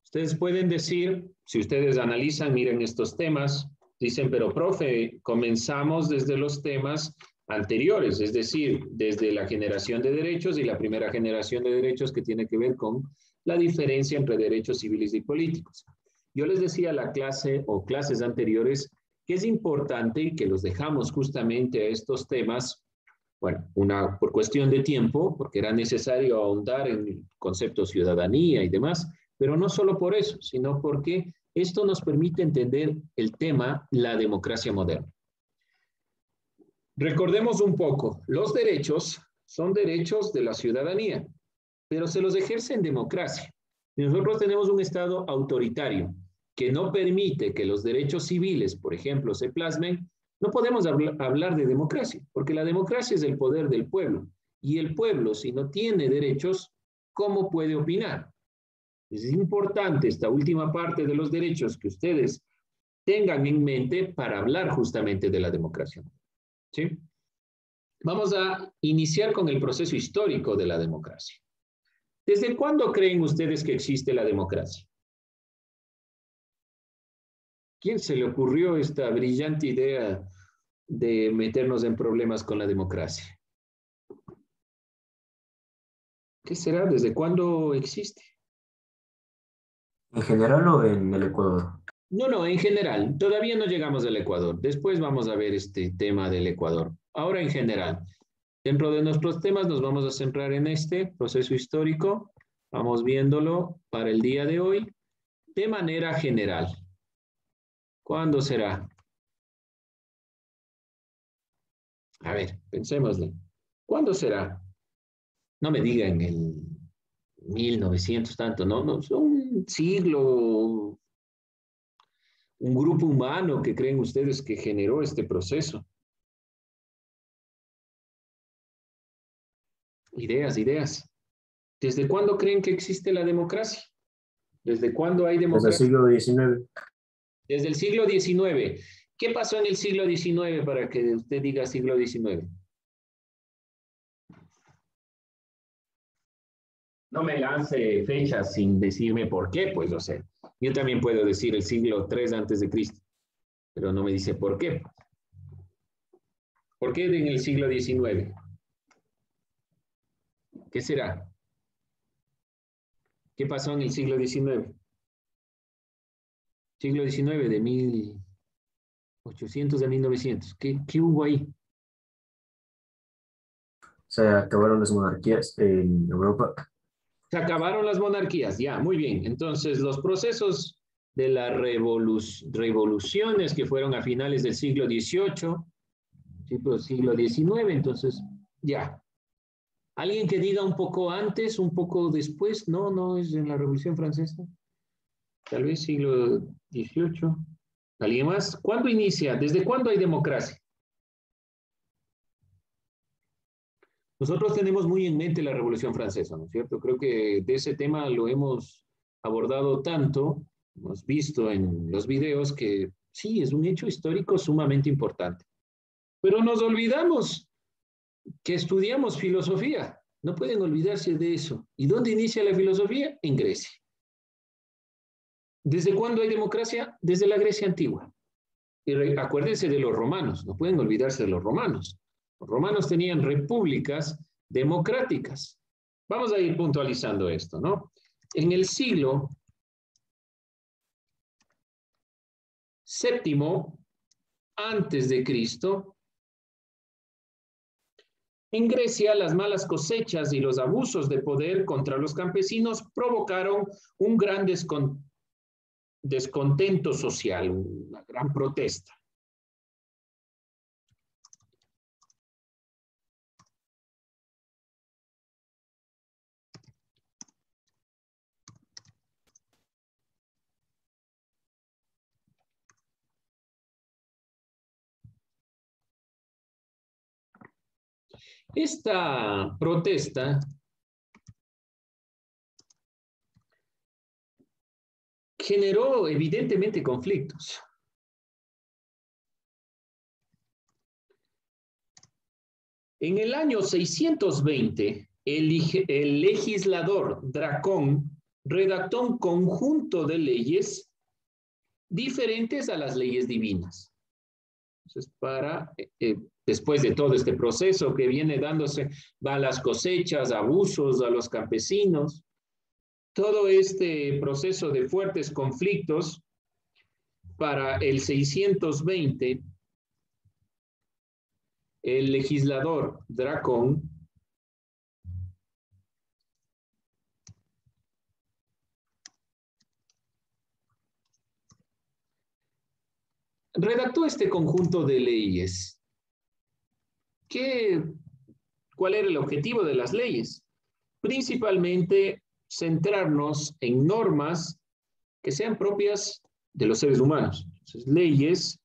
Ustedes pueden decir, si ustedes analizan, miren estos temas, dicen, pero profe, comenzamos desde los temas anteriores, es decir, desde la generación de derechos y la primera generación de derechos que tiene que ver con la diferencia entre derechos civiles y políticos. Yo les decía la clase o clases anteriores que es importante y que los dejamos justamente a estos temas, bueno, por cuestión de tiempo, porque era necesario ahondar en el concepto de ciudadanía y demás, pero no solo por eso, sino porque esto nos permite entender el tema, la democracia moderna. Recordemos un poco, los derechos son derechos de la ciudadanía, pero se los ejerce en democracia. Nosotros tenemos un Estado autoritario que no permite que los derechos civiles, por ejemplo, se plasmen. No podemos hablar de democracia, porque la democracia es el poder del pueblo. Y el pueblo, si no tiene derechos, ¿cómo puede opinar? Es importante esta última parte de los derechos que ustedes tengan en mente para hablar justamente de la democracia. ¿Sí? Vamos a iniciar con el proceso histórico de la democracia. ¿Desde cuándo creen ustedes que existe la democracia? ¿Quién se le ocurrió esta brillante idea de meternos en problemas con la democracia? ¿Qué será? ¿Desde cuándo existe? ¿En general o en el Ecuador? No, en general. Todavía no llegamos al Ecuador. Después vamos a ver este tema del Ecuador. Ahora en general. Dentro de nuestros temas nos vamos a centrar en este proceso histórico. Vamos viéndolo para el día de hoy de manera general. ¿Cuándo será? A ver, pensémosle. ¿Cuándo será? No me digan el 1900 tanto, no, son un siglo, un grupo humano que creen ustedes que generó este proceso. Ideas. ¿Desde cuándo creen que existe la democracia? ¿Desde cuándo hay Desde el democracia? siglo XIX. Desde el siglo XIX. ¿Qué pasó en el siglo XIX para que usted diga siglo XIX? No me lance fechas sin decirme por qué, pues, o sea, yo también puedo decir el siglo III antes de Cristo, pero no me dice por qué. ¿Por qué en el siglo XIX? ¿Qué será? ¿Qué pasó en el siglo XIX? Siglo XIX de 1800 a 1900. ¿Qué hubo ahí? Se acabaron las monarquías en Europa. Se acabaron las monarquías, ya, muy bien. Entonces, los procesos de las revoluciones que fueron a finales del siglo XVIII, siglo XIX, entonces, ya. ¿Alguien que diga un poco antes, un poco después? No es en la Revolución Francesa. Tal vez siglo XVIII. ¿Alguien más? ¿Cuándo inicia? ¿Desde cuándo hay democracia? Nosotros tenemos muy en mente la Revolución Francesa, ¿no es cierto? Creo que de ese tema lo hemos abordado tanto, hemos visto en los videos que sí, es un hecho histórico sumamente importante. Pero nos olvidamos que estudiamos filosofía. No pueden olvidarse de eso. ¿Y dónde inicia la filosofía? En Grecia. ¿Desde cuándo hay democracia? Desde la Grecia antigua. Y acuérdense de los romanos, no pueden olvidarse de los romanos. Los romanos tenían repúblicas democráticas. Vamos a ir puntualizando esto, ¿no? En el siglo VII antes de Cristo, en Grecia las malas cosechas y los abusos de poder contra los campesinos provocaron un gran descontento social, una gran protesta. Esta protesta generó evidentemente conflictos. En el año 620, el legislador Dracón redactó un conjunto de leyes diferentes a las leyes divinas. Entonces, después de todo este proceso que viene dándose, va a las cosechas, abusos a los campesinos, todo este proceso de fuertes conflictos, para el 620, el legislador Dracón redactó este conjunto de leyes. ¿Cuál era el objetivo de las leyes? Principalmente centrarnos en normas que sean propias de los seres humanos. Entonces, leyes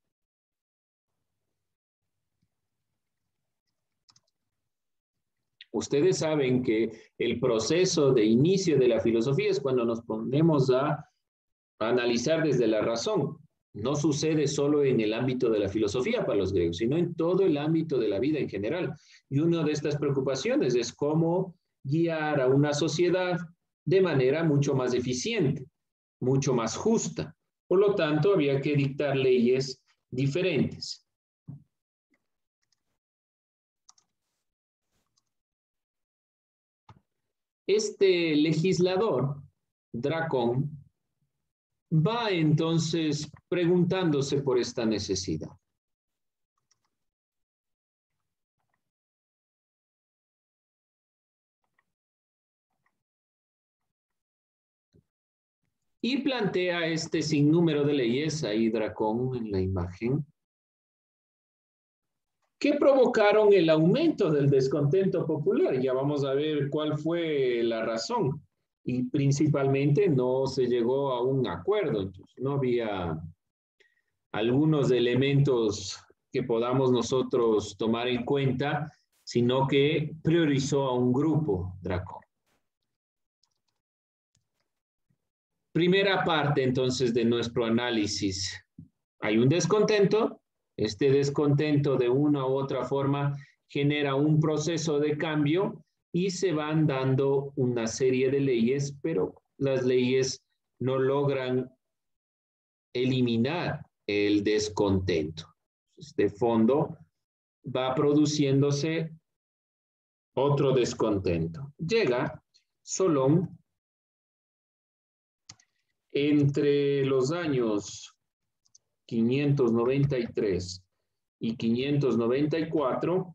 ustedes saben que el proceso de inicio de la filosofía es cuando nos ponemos a analizar desde la razón. No sucede solo en el ámbito de la filosofía para los griegos, sino en todo el ámbito de la vida en general. Y una de estas preocupaciones es cómo guiar a una sociedad de manera mucho más eficiente, mucho más justa. Por lo tanto, había que dictar leyes diferentes. Este legislador, Dracón, va entonces preguntándose por esta necesidad. Y plantea este sinnúmero de leyes, ahí Dracón en la imagen, que provocaron el aumento del descontento popular. Ya vamos a ver cuál fue la razón. Y principalmente no se llegó a un acuerdo, entonces no había algunos elementos que podamos nosotros tomar en cuenta, sino que priorizó a un grupo, Dracón. Primera parte entonces de nuestro análisis. Hay un descontento, este descontento de una u otra forma genera un proceso de cambio y se van dando una serie de leyes, pero las leyes no logran eliminar el descontento. De fondo va produciéndose otro descontento. Llega Solón entre los años 593 y 594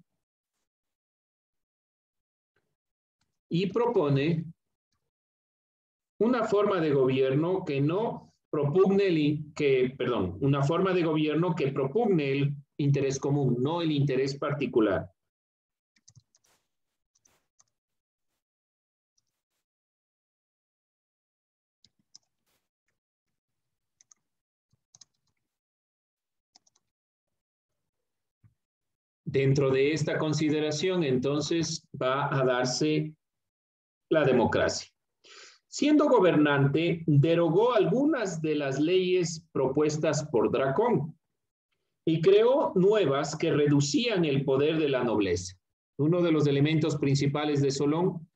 y propone una forma de gobierno que no propugne una forma de gobierno que propugne el interés común, no el interés particular. Dentro de esta consideración, entonces, va a darse la democracia. Siendo gobernante, derogó algunas de las leyes propuestas por Dracón y creó nuevas que reducían el poder de la nobleza. Uno de los elementos principales de Solón,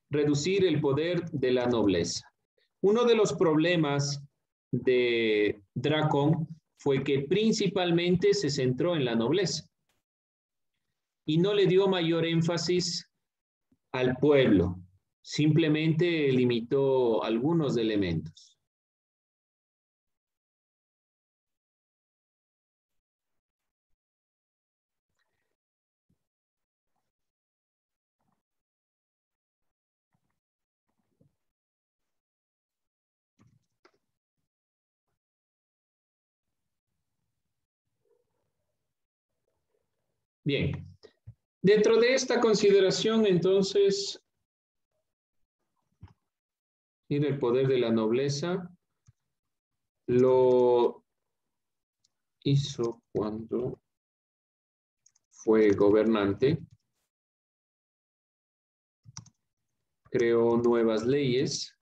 reducir el poder de la nobleza. Uno de los problemas de Dracón fue que principalmente se centró en la nobleza y no le dio mayor énfasis al pueblo, simplemente limitó algunos elementos. Bien, dentro de esta consideración, entonces, mira, el poder de la nobleza lo hizo cuando fue gobernante, creó nuevas leyes,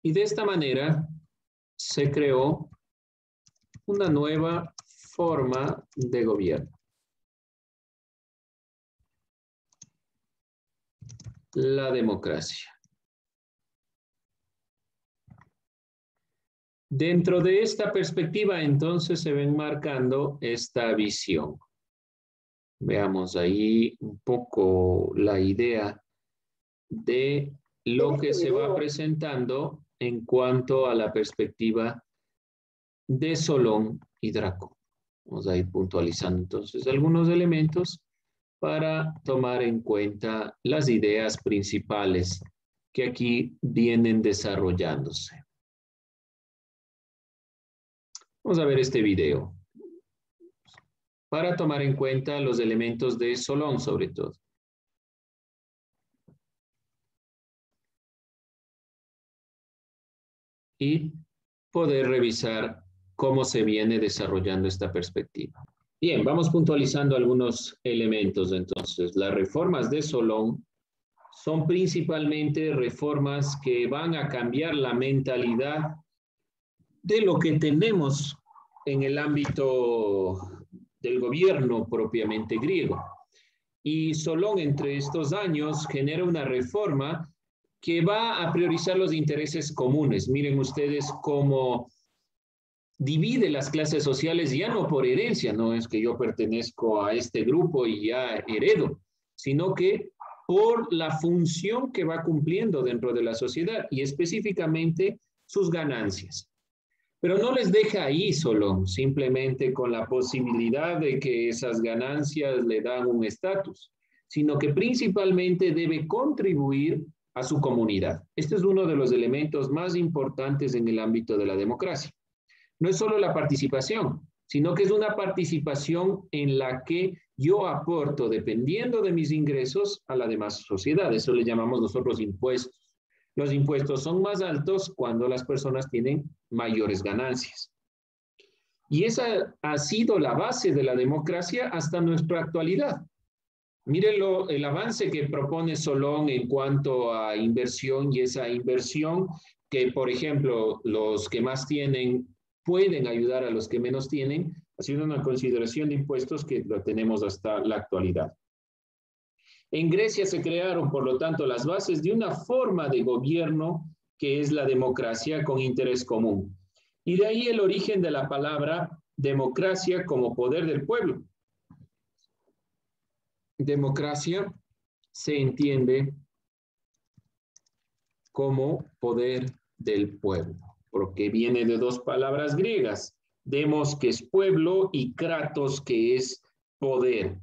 Y de esta manera se creó una nueva forma de gobierno. La democracia. Dentro de esta perspectiva, entonces, se ven marcando esta visión. Veamos ahí un poco la idea de lo que se va presentando en cuanto a la perspectiva de Solón y Dracón. Vamos a ir puntualizando entonces algunos elementos para tomar en cuenta las ideas principales que aquí vienen desarrollándose. Vamos a ver este video para tomar en cuenta los elementos de Solón sobre todo. Y poder revisar cómo se viene desarrollando esta perspectiva. Bien, vamos puntualizando algunos elementos entonces. Las reformas de Solón son principalmente reformas que van a cambiar la mentalidad de lo que tenemos en el ámbito del gobierno propiamente griego. Y Solón, entre estos años, genera una reforma que va a priorizar los intereses comunes. Miren ustedes cómo divide las clases sociales ya no por herencia, no es que yo pertenezco a este grupo y ya heredo, sino que por la función que va cumpliendo dentro de la sociedad y específicamente sus ganancias. Pero no les deja ahí solo, simplemente con la posibilidad de que esas ganancias le dan un estatus, sino que principalmente debe contribuir a su comunidad. Este es uno de los elementos más importantes en el ámbito de la democracia. No es solo la participación, sino que es una participación en la que yo aporto, dependiendo de mis ingresos, a la demás sociedad. Eso le llamamos nosotros impuestos. Los impuestos son más altos cuando las personas tienen mayores ganancias. Y esa ha sido la base de la democracia hasta nuestra actualidad. Mírenlo, el avance que propone Solón en cuanto a inversión y esa inversión que, por ejemplo, los que más tienen pueden ayudar a los que menos tienen, ha sido una consideración de impuestos que lo tenemos hasta la actualidad. En Grecia se crearon, por lo tanto, las bases de una forma de gobierno que es la democracia con interés común. Y de ahí el origen de la palabra democracia como poder del pueblo. Democracia se entiende como poder del pueblo, porque viene de dos palabras griegas, demos que es pueblo y kratos que es poder.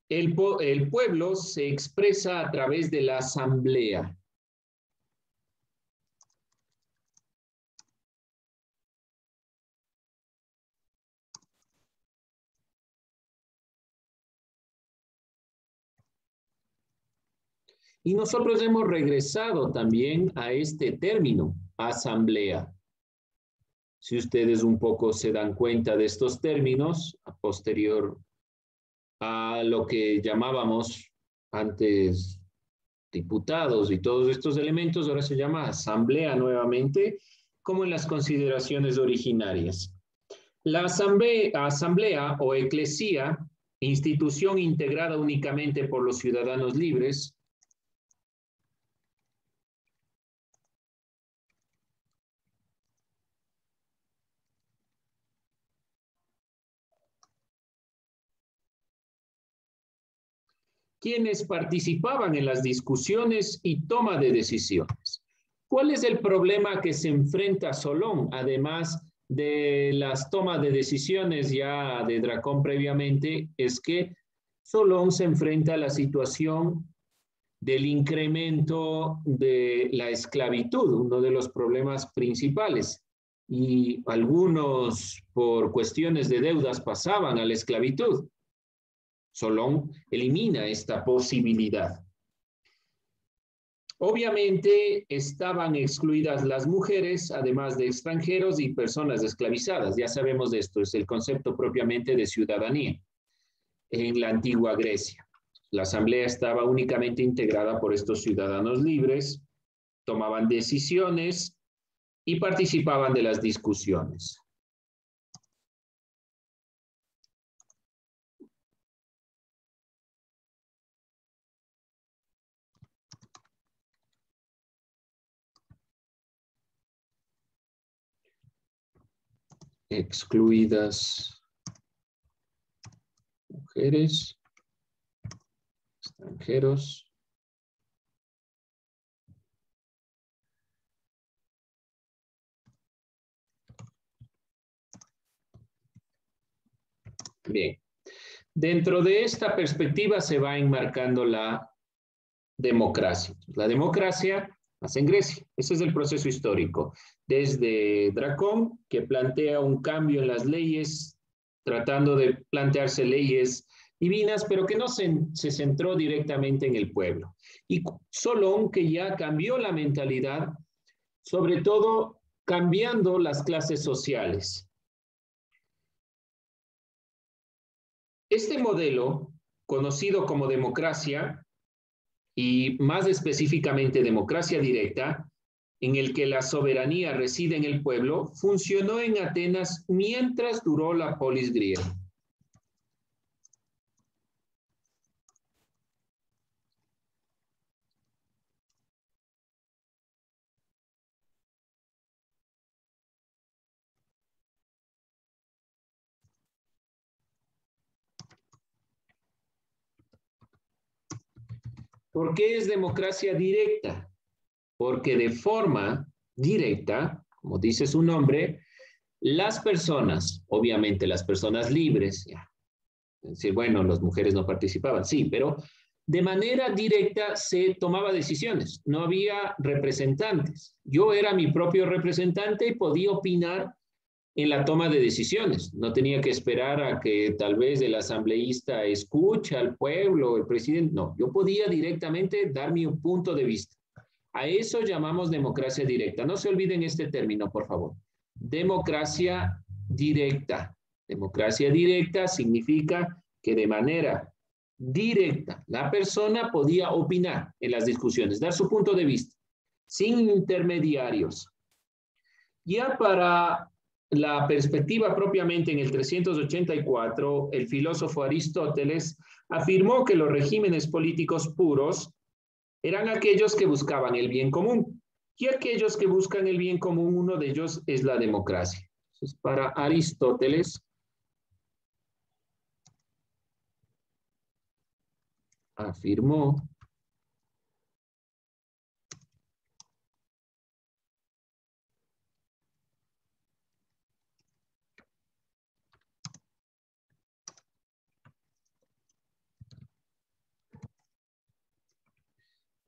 El pueblo se expresa a través de la asamblea. Y nosotros hemos regresado también a este término, asamblea. Si ustedes un poco se dan cuenta de estos términos, a posterior a lo que llamábamos antes diputados y todos estos elementos, ahora se llama asamblea nuevamente, como en las consideraciones originarias. La asamblea o eclesía, institución integrada únicamente por los ciudadanos libres, quienes participaban en las discusiones y toma de decisiones. ¿Cuál es el problema que se enfrenta Solón, además de las tomas de decisiones ya de Dracón previamente? Es que Solón se enfrenta a la situación del incremento de la esclavitud, uno de los problemas principales. Y algunos, por cuestiones de deudas, pasaban a la esclavitud. Solón elimina esta posibilidad. Obviamente estaban excluidas las mujeres, además de extranjeros y personas esclavizadas. Ya sabemos de esto, es el concepto propiamente de ciudadanía en la antigua Grecia. La asamblea estaba únicamente integrada por estos ciudadanos libres tomaban decisiones y participaban de las discusiones. Excluidas mujeres, extranjeros. Bien, dentro de esta perspectiva se va enmarcando la democracia. La democracia nace en Grecia, ese es el proceso histórico. Desde Dracón, que plantea un cambio en las leyes, tratando de plantearse leyes divinas, pero que no se centró directamente en el pueblo. Y Solón, que ya cambió la mentalidad, sobre todo cambiando las clases sociales. Este modelo, conocido como democracia, y más específicamente democracia directa, en el que la soberanía reside en el pueblo, funcionó en Atenas mientras duró la polis griega. ¿Por qué es democracia directa? Porque de forma directa, como dice su nombre, las personas, obviamente las personas libres, ya, es decir, bueno, las mujeres no participaban, sí, pero de manera directa se tomaba decisiones, no había representantes. Yo era mi propio representante y podía opinar en la toma de decisiones. No tenía que esperar a que tal vez el asambleísta escuche al pueblo, el presidente. No, yo podía directamente dar mi punto de vista. A eso llamamos democracia directa. No se olviden este término, por favor. Democracia directa. Democracia directa significa que de manera directa la persona podía opinar en las discusiones, dar su punto de vista, sin intermediarios. Ya para la perspectiva propiamente en el 384, el filósofo Aristóteles afirmó que los regímenes políticos puros eran aquellos que buscaban el bien común. Y aquellos que buscan el bien común, uno de ellos es la democracia. Entonces, para Aristóteles, afirmó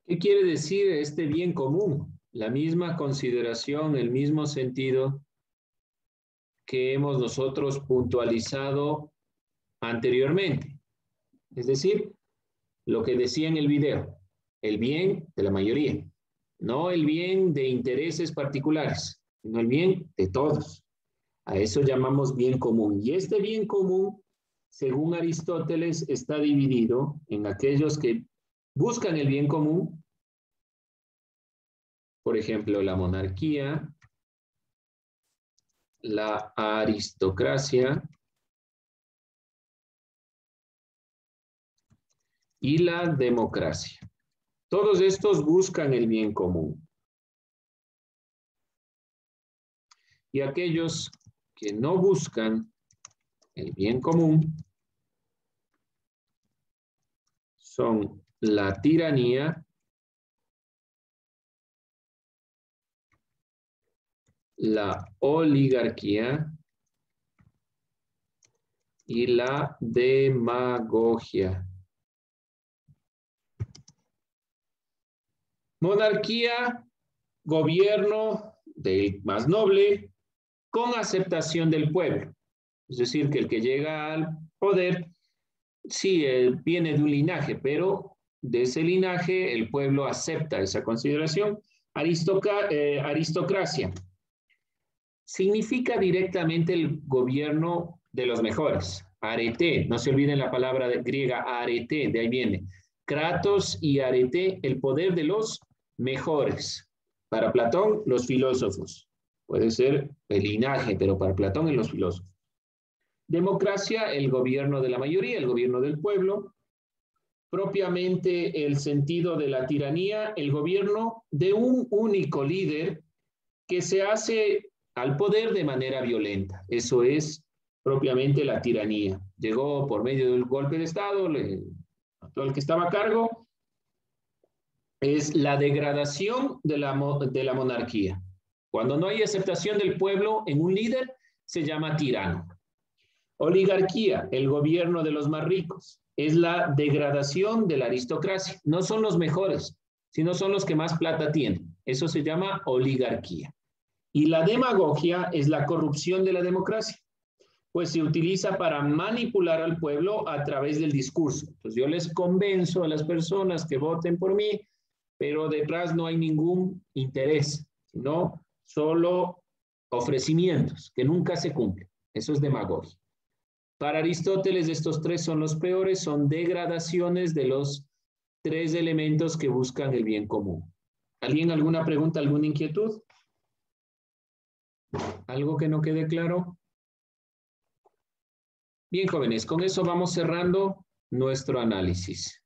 ¿qué quiere decir este bien común? La misma consideración, el mismo sentido que hemos nosotros puntualizado anteriormente. Es decir, lo que decía en el video, el bien de la mayoría, no el bien de intereses particulares, sino el bien de todos. A eso llamamos bien común. Y este bien común, según Aristóteles, está dividido en aquellos que buscan el bien común, por ejemplo, la monarquía, la aristocracia y la democracia. Todos estos buscan el bien común. Y aquellos que no buscan el bien común son la tiranía, la oligarquía y la demagogia. Monarquía, gobierno del más noble, con aceptación del pueblo. Es decir, que el que llega al poder, sí, viene de un linaje, pero de ese linaje el pueblo acepta esa consideración. Aristocracia significa directamente el gobierno de los mejores. Arete, no se olviden la palabra griega arete, de ahí viene. Kratos y arete, el poder de los mejores. Para Platón, los filósofos. Puede ser el linaje, pero para Platón en los filósofos. Democracia, el gobierno de la mayoría, el gobierno del pueblo. Propiamente el sentido de la tiranía, el gobierno de un único líder que se hace al poder de manera violenta. Eso es propiamente la tiranía. Llegó por medio del golpe de Estado, mató al que estaba a cargo. Es la degradación de la monarquía. Cuando no hay aceptación del pueblo en un líder, se llama tirano. Oligarquía, el gobierno de los más ricos. Es la degradación de la aristocracia. No son los mejores, sino son los que más plata tienen. Eso se llama oligarquía. Y la demagogia es la corrupción de la democracia, pues se utiliza para manipular al pueblo a través del discurso. Entonces yo les convenzo a las personas que voten por mí, pero detrás no hay ningún interés, sino solo ofrecimientos que nunca se cumplen. Eso es demagogia. Para Aristóteles, estos tres son los peores, son degradaciones de los tres elementos que buscan el bien común. ¿Alguien alguna pregunta, alguna inquietud? ¿Algo que no quede claro? Bien, jóvenes, con eso vamos cerrando nuestro análisis.